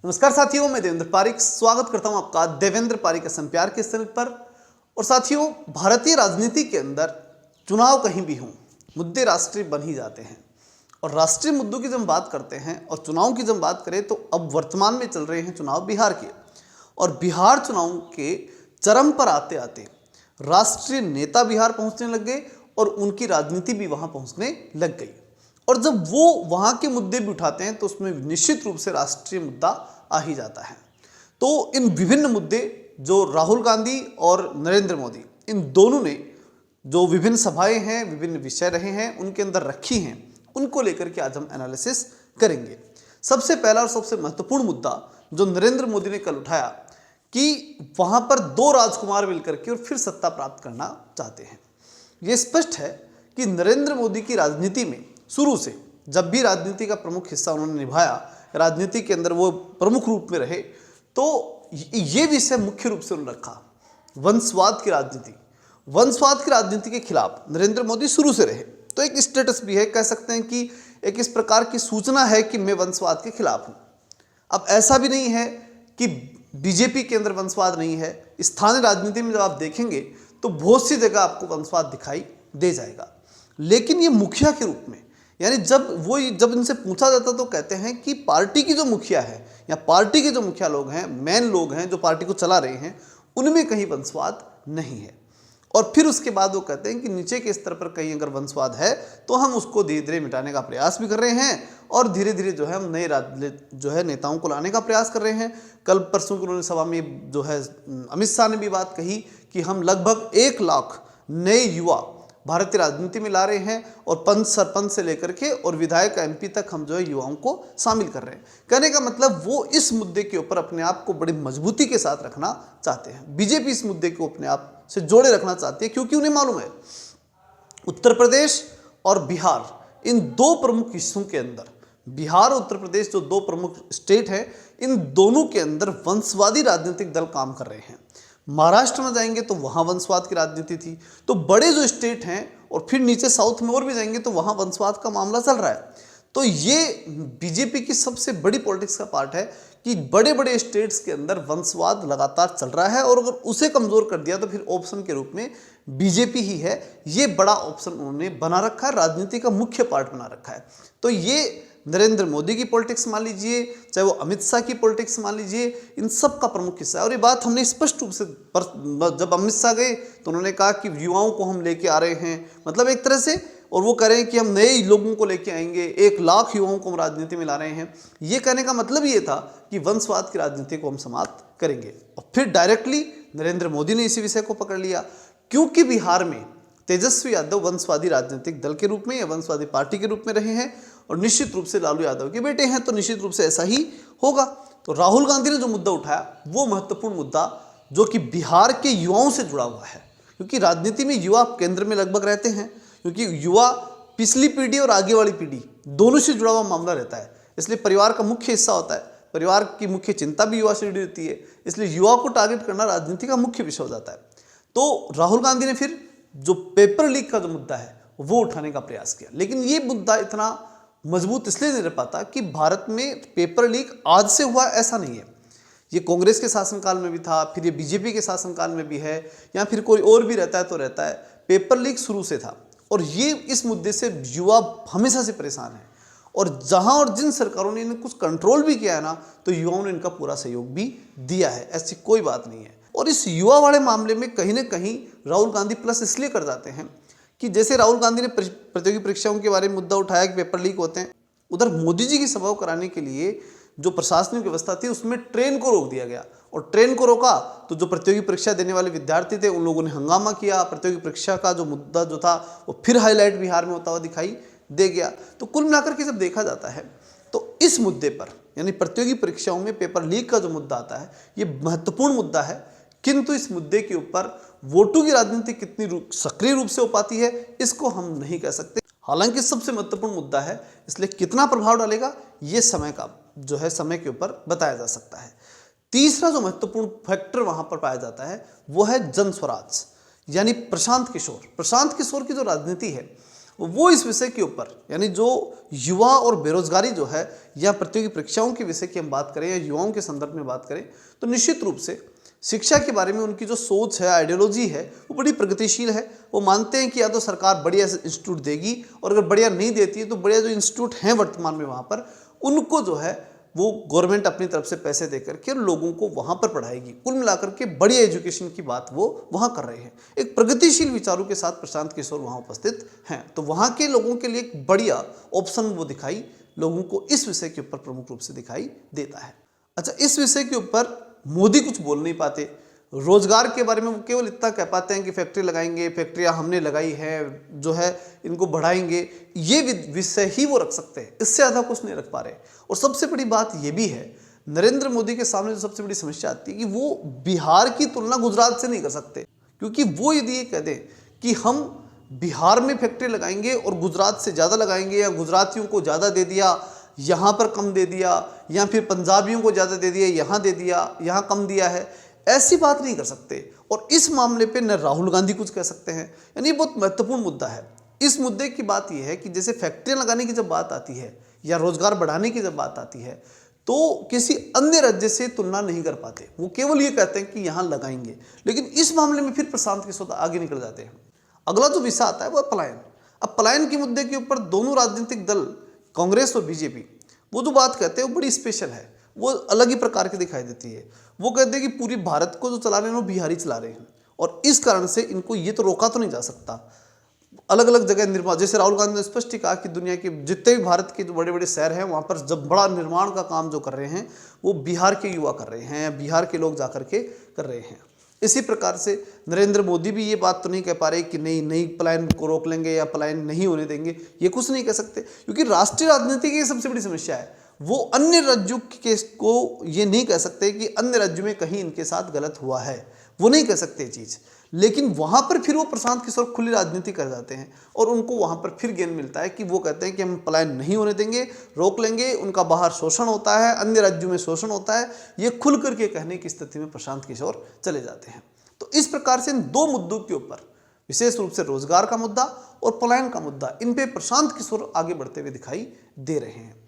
नमस्कार साथियों, मैं देवेंद्र पारिक स्वागत करता हूं आपका देवेंद्र पारिक असम प्यार के चैनल पर। और साथियों, भारतीय राजनीति के अंदर चुनाव कहीं भी हों, मुद्दे राष्ट्रीय बन ही जाते हैं। और राष्ट्रीय मुद्दों की जब बात करते हैं और चुनाव की जब बात करें तो अब वर्तमान में चल रहे हैं चुनाव बिहार के। और बिहार चुनाव के चरम पर आते आते राष्ट्रीय नेता बिहार पहुंचने लग गए और उनकी राजनीति भी वहां पहुंचने लग गई। और जब वो वहां के मुद्दे भी उठाते हैं तो उसमें निश्चित रूप से राष्ट्रीय मुद्दा आ ही जाता है। तो इन विभिन्न मुद्दे जो राहुल गांधी और नरेंद्र मोदी इन दोनों ने जो विभिन्न सभाएं हैं, विभिन्न विषय रहे हैं, उनके अंदर रखी हैं, उनको लेकर के आज हम एनालिसिस करेंगे। सबसे पहला और सबसे महत्वपूर्ण मुद्दा जो नरेंद्र मोदी ने कल उठाया कि वहां पर दो राजकुमार मिलकर के और फिर सत्ता प्राप्त करना चाहते हैं। यह स्पष्ट है कि नरेंद्र मोदी की राजनीति में शुरू से जब भी राजनीति का प्रमुख हिस्सा उन्होंने निभाया, राजनीति के अंदर वो प्रमुख रूप में रहे, तो ये विषय मुख्य रूप से उन्होंने रखा, वंशवाद की राजनीति। वंशवाद की राजनीति के खिलाफ नरेंद्र मोदी शुरू से रहे। तो एक स्टेटस भी है, कह सकते हैं कि एक इस प्रकार की सूचना है कि मैं वंशवाद के खिलाफ हूं। अब ऐसा भी नहीं है कि बीजेपी के अंदर वंशवाद नहीं है। स्थानीय राजनीति में जब आप देखेंगे तो बहुत सी जगह आपको वंशवाद दिखाई दे जाएगा, लेकिन ये मुखिया के रूप में, यानी जब इनसे पूछा जाता तो कहते हैं कि पार्टी की जो मुखिया है या पार्टी के जो मुखिया लोग हैं, मेन लोग हैं जो पार्टी को चला रहे हैं, उनमें कहीं वंशवाद नहीं है। और फिर उसके बाद वो कहते हैं कि नीचे के स्तर पर कहीं अगर वंशवाद है तो हम उसको धीरे धीरे मिटाने का प्रयास भी कर रहे हैं और धीरे धीरे जो है हम नए नेताओं को लाने का प्रयास कर रहे हैं। कल परसों की उन्होंने सभा में जो है अमित शाह ने भी बात कही कि हम लगभग 1 लाख नए युवा भारतीय राजनीति में ला रहे हैं और पंच सरपंच से लेकर के और विधायक एमपी तक हम जो है युवाओं को शामिल कर रहे हैं। कहने का मतलब वो इस मुद्दे के ऊपर अपने आप को बड़ी मजबूती के साथ रखना चाहते हैं। बीजेपी इस मुद्दे को अपने आप से जोड़े रखना चाहती है क्योंकि उन्हें मालूम है उत्तर प्रदेश और बिहार इन दो प्रमुख हिस्सों के अंदर, बिहार और उत्तर प्रदेश जो दो प्रमुख स्टेट हैं, इन दोनों के अंदर वंशवादी राजनीतिक दल काम कर रहे हैं। महाराष्ट्र में जाएंगे तो वहाँ वंशवाद की राजनीति थी। तो बड़े जो स्टेट हैं और फिर नीचे साउथ में और भी जाएंगे तो वहाँ वंशवाद का मामला चल रहा है। तो ये बीजेपी की सबसे बड़ी पॉलिटिक्स का पार्ट है कि बड़े बड़े स्टेट्स के अंदर वंशवाद लगातार चल रहा है और अगर उसे कमज़ोर कर दिया तो फिर ऑप्शन के रूप में बीजेपी ही है। ये बड़ा ऑप्शन उन्होंने बना रखा है, राजनीति का मुख्य पार्ट बना रखा है। तो ये नरेंद्र मोदी की पॉलिटिक्स मान लीजिए, चाहे वो अमित शाह की पॉलिटिक्स मान लीजिए, इन सब का प्रमुख हिस्सा है। और ये बात हमने स्पष्ट रूप से जब अमित शाह गए तो उन्होंने कहा कि युवाओं को हम लेके आ रहे हैं, मतलब एक तरह से, और वो कह रहे हैं कि हम नए लोगों को लेके आएंगे, 1 लाख युवाओं को हम राजनीति में ला रहे हैं। ये कहने का मतलब ये था कि वंशवाद की राजनीति को हम समाप्त करेंगे। और फिर डायरेक्टली नरेंद्र मोदी ने इसी विषय को पकड़ लिया क्योंकि बिहार में तेजस्वी यादव वंशवादी राजनीतिक दल के रूप में या वंशवादी पार्टी के रूप में रहे हैं और निश्चित रूप से लालू यादव के बेटे हैं, तो निश्चित रूप से ऐसा ही होगा। तो राहुल गांधी ने जो मुद्दा उठाया वो महत्वपूर्ण मुद्दा जो कि बिहार के युवाओं से जुड़ा हुआ है, क्योंकि राजनीति में युवा केंद्र में लगभग रहते हैं, क्योंकि युवा पिछली पीढ़ी और आगे वाली पीढ़ी दोनों से जुड़ा हुआ मामला रहता है। इसलिए परिवार का मुख्य हिस्सा होता है, परिवार की मुख्य चिंता भी युवा से जुड़ी होती है, इसलिए युवा को टारगेट करना राजनीति का मुख्य विषय हो जाता है। तो राहुल गांधी ने फिर जो पेपर लीक का जो मुद्दा है वो उठाने का प्रयास किया, लेकिन ये मुद्दा इतना मजबूत इसलिए नहीं रह पाता कि भारत में पेपर लीक आज से हुआ ऐसा नहीं है। ये कांग्रेस के शासनकाल में भी था, फिर ये बीजेपी के शासनकाल में भी है, या फिर कोई और भी रहता है तो रहता है। पेपर लीक शुरू से था और ये इस मुद्दे से युवा हमेशा से परेशान है। और जहां और जिन सरकारों ने इन्हें कुछ कंट्रोल भी किया है ना, तो युवाओं ने इनका पूरा सहयोग भी दिया है, ऐसी कोई बात नहीं है। और इस युवा वाले मामले में कहीं ना कहीं राहुल गांधी प्लस इसलिए कर जाते हैं कि जैसे राहुल गांधी ने प्रतियोगी परीक्षाओं के बारे में मुद्दा उठाया कि पेपर लीक होते हैं, उधर मोदी जी की सभा को कराने के लिए जो प्रशासनिक व्यवस्था थी उसमें ट्रेन को रोक दिया गया। और ट्रेन को रोका तो जो प्रतियोगी परीक्षा देने वाले विद्यार्थी थे उन लोगों ने हंगामा किया। प्रतियोगी परीक्षा का जो मुद्दा जो था वो फिर हाईलाइट बिहार में होता हुआ दिखाई दे गया। तो कुल मिलाकर के जब देखा जाता है तो इस मुद्दे पर, यानी प्रतियोगी परीक्षाओं में पेपर लीक का जो मुद्दा आता है, ये महत्वपूर्ण मुद्दा है। किंतु इस मुद्दे के ऊपर वोटों की राजनीति कितनी सक्रिय रूप से हो पाती है इसको हम नहीं कह सकते। हालांकि सबसे महत्वपूर्ण मुद्दा है, इसलिए कितना प्रभाव डालेगा ये समय का जो है समय के ऊपर बताया जा सकता है। तीसरा जो महत्वपूर्ण फैक्टर वहां पर पाया जाता है वो है जन स्वराज, यानी प्रशांत किशोर की जो राजनीति है वो इस विषय के ऊपर, यानी जो युवा और बेरोजगारी जो है या प्रतियोगी परीक्षाओं के विषय की हम बात करें या युवाओं के संदर्भ में बात करें, तो निश्चित रूप से शिक्षा के बारे में उनकी जो सोच है, आइडियोलॉजी है, वो बड़ी प्रगतिशील है। वो मानते हैं कि या तो सरकार बढ़िया इंस्टीट्यूट देगी, और अगर बढ़िया नहीं देती है तो बढ़िया जो इंस्टीट्यूट हैं वर्तमान में वहाँ पर, उनको जो है वो गवर्नमेंट अपनी तरफ से पैसे दे करके लोगों को वहाँ पर पढ़ाएगी। कुल मिलाकर के बढ़िया एजुकेशन की बात वो वहाँ कर रहे हैं। एक प्रगतिशील विचारों के साथ प्रशांत किशोर वहाँ उपस्थित हैं, तो वहाँ के लोगों के लिए एक बढ़िया ऑप्शन वो दिखाई लोगों को इस विषय के ऊपर प्रमुख रूप से दिखाई देता है। अच्छा, इस विषय के ऊपर मोदी कुछ बोल नहीं पाते। रोजगार के बारे में वो केवल इतना कह पाते हैं कि फैक्ट्री लगाएंगे, फैक्ट्रियां हमने लगाई है, जो है इनको बढ़ाएंगे, ये विषय ही वो रख सकते हैं, इससे ज़्यादा कुछ नहीं रख पा रहे। और सबसे बड़ी बात ये भी है, नरेंद्र मोदी के सामने जो सबसे बड़ी समस्या आती है कि वो बिहार की तुलना गुजरात से नहीं कर सकते, क्योंकि वो यदि ये कह दें कि हम बिहार में फैक्ट्री लगाएंगे और गुजरात से ज़्यादा लगाएंगे, या गुजरातियों को ज़्यादा दे दिया यहाँ पर कम दे दिया, या फिर पंजाबियों को ज़्यादा दे दिया यहाँ दे दिया, यहाँ कम दिया है, ऐसी बात नहीं कर सकते। और इस मामले पे न राहुल गांधी कुछ कह सकते हैं, यानी बहुत महत्वपूर्ण मुद्दा है। इस मुद्दे की बात यह है कि जैसे फैक्ट्रियाँ लगाने की जब बात आती है या रोजगार बढ़ाने की जब बात आती है, तो किसी अन्य राज्य से तुलना नहीं कर पाते। वो केवल ये कहते हैं कि यहाँ लगाएंगे, लेकिन इस मामले में फिर प्रशांत किशोर आगे निकल जाते हैं। अगला जो विषय आता है वो पलायन। अब पलायन के मुद्दे के ऊपर दोनों राजनीतिक दल, कांग्रेस और बीजेपी, वो जो बात कहते हैं वो बड़ी स्पेशल है, वो अलग ही प्रकार की दिखाई देती है। वो कहते हैं कि पूरी भारत को जो चला रहे हैं वो बिहारी चला रहे हैं, और इस कारण से इनको ये तो रोका तो नहीं जा सकता। अलग अलग जगह निर्माण, जैसे राहुल गांधी ने स्पष्ट कहा कि दुनिया के जितने भी भारत के जो बड़े बड़े शहर हैं वहाँ पर जब बड़ा निर्माण का काम जो कर रहे हैं वो बिहार के युवा कर रहे हैं, बिहार के लोग जा करके कर रहे हैं। इसी प्रकार से नरेंद्र मोदी भी ये बात तो नहीं कह पा रहे कि नहीं पलायन को रोक लेंगे या पलायन नहीं होने देंगे, ये कुछ नहीं कह सकते, क्योंकि राष्ट्रीय राजनीति की सबसे बड़ी समस्या है। वो अन्य राज्यों के को ये नहीं कह सकते कि अन्य राज्यों में कहीं इनके साथ गलत हुआ है, वो नहीं कह सकते चीज़। लेकिन वहाँ पर फिर वो प्रशांत किशोर खुली राजनीति कर जाते हैं, और उनको वहाँ पर फिर गेन मिलता है कि वो कहते हैं कि हम पलायन नहीं होने देंगे, रोक लेंगे, उनका बाहर शोषण होता है, अन्य राज्यों में शोषण होता है, ये खुल करके कहने की स्थिति में प्रशांत किशोर चले जाते हैं। तो इस प्रकार से इन दो मुद्दों के ऊपर, विशेष रूप से रोजगार का मुद्दा और पलायन का मुद्दा, इन पे प्रशांत किशोर आगे बढ़ते हुए दिखाई दे रहे हैं।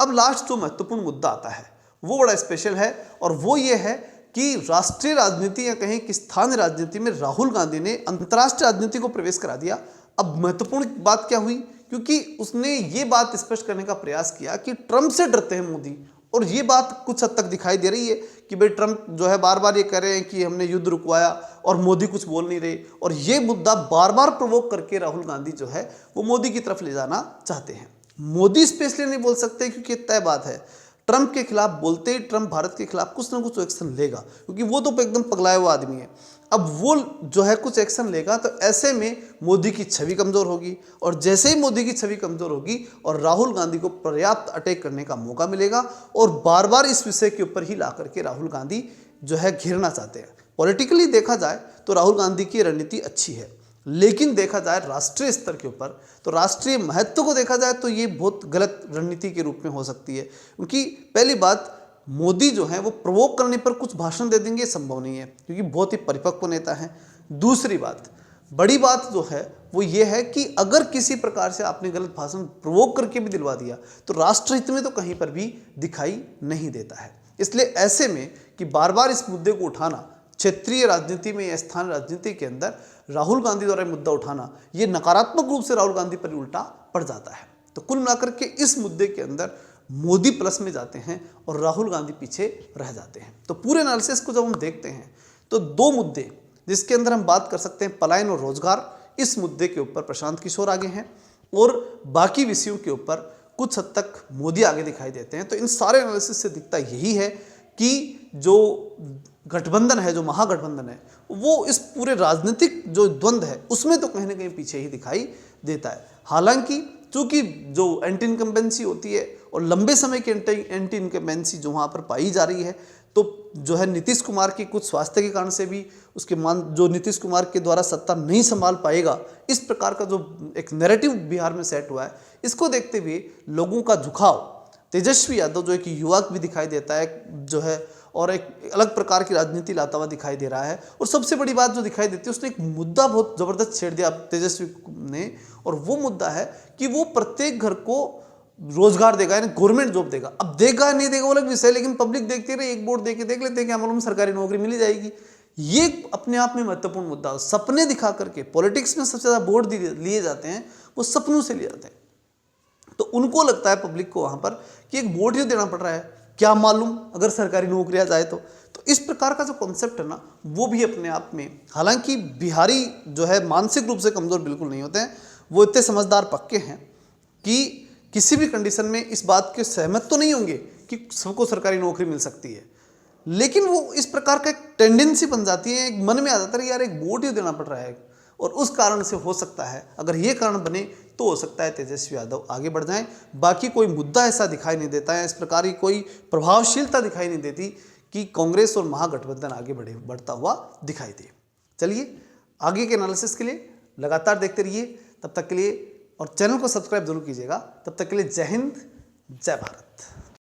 अब लास्ट जो महत्वपूर्ण मुद्दा आता है वो बड़ा स्पेशल है, और वो ये है कि राष्ट्रीय राजनीति या कहें कि स्थानीय राजनीति में राहुल गांधी ने अंतर्राष्ट्रीय राजनीति को प्रवेश करा दिया। अब महत्वपूर्ण बात क्या हुई, क्योंकि उसने ये बात स्पष्ट करने का प्रयास किया कि ट्रंप से डरते हैं मोदी, और ये बात कुछ हद तक दिखाई दे रही है कि भाई ट्रंप जो है बार बार ये कह रहे हैं कि हमने युद्ध रुकवाया, और मोदी कुछ बोल नहीं रहे, और ये मुद्दा बार बार प्रवोक करके राहुल गांधी जो है वो मोदी की तरफ ले जाना चाहते हैं। मोदी स्पेशली नहीं बोल सकते, क्योंकि तय बात है ट्रंप के खिलाफ बोलते ही ट्रंप भारत के खिलाफ कुछ ना कुछ एक्शन लेगा, क्योंकि वो तो एकदम पगलाया हुआ आदमी है। अब वो जो है कुछ एक्शन लेगा, तो ऐसे में मोदी की छवि कमज़ोर होगी, और जैसे ही मोदी की छवि कमज़ोर होगी और राहुल गांधी को पर्याप्त अटैक करने का मौका मिलेगा, और बार बार इस विषय के ऊपर ही ला करके राहुल गांधी जो है घेरना चाहते हैं। पॉलिटिकली देखा जाए तो राहुल गांधी की रणनीति अच्छी है, लेकिन देखा जाए राष्ट्रीय स्तर के ऊपर, तो राष्ट्रीय महत्व को देखा जाए तो ये बहुत गलत रणनीति के रूप में हो सकती है। क्योंकि पहली बात, मोदी जो है वो प्रवोक करने पर कुछ भाषण दे देंगे, संभव नहीं है, क्योंकि बहुत ही परिपक्व नेता हैं। दूसरी बात, बड़ी बात जो है वो ये है कि अगर किसी प्रकार से आपने गलत भाषण प्रवोक करके भी दिलवा दिया तो राष्ट्रहित में तो कहीं पर भी दिखाई नहीं देता है। इसलिए ऐसे में कि बार बार इस मुद्दे को उठाना, क्षेत्रीय राजनीति में या स्थानीय राजनीति के अंदर राहुल गांधी द्वारा मुद्दा उठाना, ये नकारात्मक रूप से राहुल गांधी पर उल्टा पड़ जाता है। तो कुल मिलाकर के इस मुद्दे के अंदर मोदी प्लस में जाते हैं और राहुल गांधी पीछे रह जाते हैं। तो पूरे एनालिसिस को जब हम देखते हैं तो दो मुद्दे जिसके अंदर हम बात कर सकते हैं, पलायन और रोजगार, इस मुद्दे के ऊपर प्रशांत किशोर आगे हैं, और बाकी विषयों के ऊपर कुछ हद तक मोदी आगे दिखाई देते हैं। तो इन सारे एनालिसिस से दिखता यही है कि जो गठबंधन है, जो महागठबंधन है, वो इस पूरे राजनीतिक जो द्वंद्व है उसमें तो कहीं ना कहीं पीछे ही दिखाई देता है। हालांकि चूंकि जो एंटी इनकम्बेंसी होती है और लंबे समय की एंटी इनकम्बेंसी जो वहाँ पर पाई जा रही है, तो जो है नीतीश कुमार की कुछ स्वास्थ्य के कारण से भी उसके जो नीतीश कुमार के द्वारा सत्ता नहीं संभाल पाएगा, इस प्रकार का जो एक नैरेटिव बिहार में सेट हुआ है, इसको देखते हुए लोगों का झुकाव तेजस्वी यादव जो एक युवा भी दिखाई देता है जो है, और एक अलग प्रकार की राजनीति लाता हुआ दिखाई दे रहा है। और सबसे बड़ी बात जो दिखाई देती है, उसने एक मुद्दा बहुत ज़बरदस्त छेड़ दिया तेजस्वी ने, और वो मुद्दा है कि वो प्रत्येक घर को रोजगार देगा, यानी गवर्नमेंट जॉब देगा। अब देगा नहीं देगा वो अलग विषय है, लेकिन पब्लिक देखती रहे, एक वोट देके देख लेते हैं, क्या मालूम सरकारी नौकरी मिल जाएगी। ये अपने आप में महत्वपूर्ण मुद्दा है। सपने दिखा करके पॉलिटिक्स में सबसे ज़्यादा वोट लिए जाते हैं, वो सपनों से लिए जाते हैं। तो उनको लगता है पब्लिक को वहाँ पर कि एक वोट ही देना पड़ रहा है, क्या मालूम अगर सरकारी नौकरियाँ जाए तो इस प्रकार का जो कॉन्सेप्ट है ना, वो भी अपने आप में, हालांकि बिहारी जो है मानसिक रूप से कमज़ोर बिल्कुल नहीं होते हैं, वो इतने समझदार पक्के हैं कि किसी भी कंडीशन में इस बात के सहमत तो नहीं होंगे कि सबको सरकारी नौकरी मिल सकती है, लेकिन वो इस प्रकार का एक टेंडेंसी बन जाती है, एक मन में आ जाता है यार एक वोट ही देना पड़ रहा है, और उस कारण से हो सकता है, अगर ये कारण बने तो हो सकता है तेजस्वी यादव आगे बढ़ जाएं। बाकी कोई मुद्दा ऐसा दिखाई नहीं देता है, इस प्रकार की कोई प्रभावशीलता दिखाई नहीं देती कि कांग्रेस और महागठबंधन आगे बढ़ता हुआ दिखाई दे। चलिए आगे के एनालिसिस के लिए लगातार देखते रहिए, तब तक के लिए, और चैनल को सब्सक्राइब जरूर कीजिएगा। तब तक के लिए जय हिंद, जय भारत।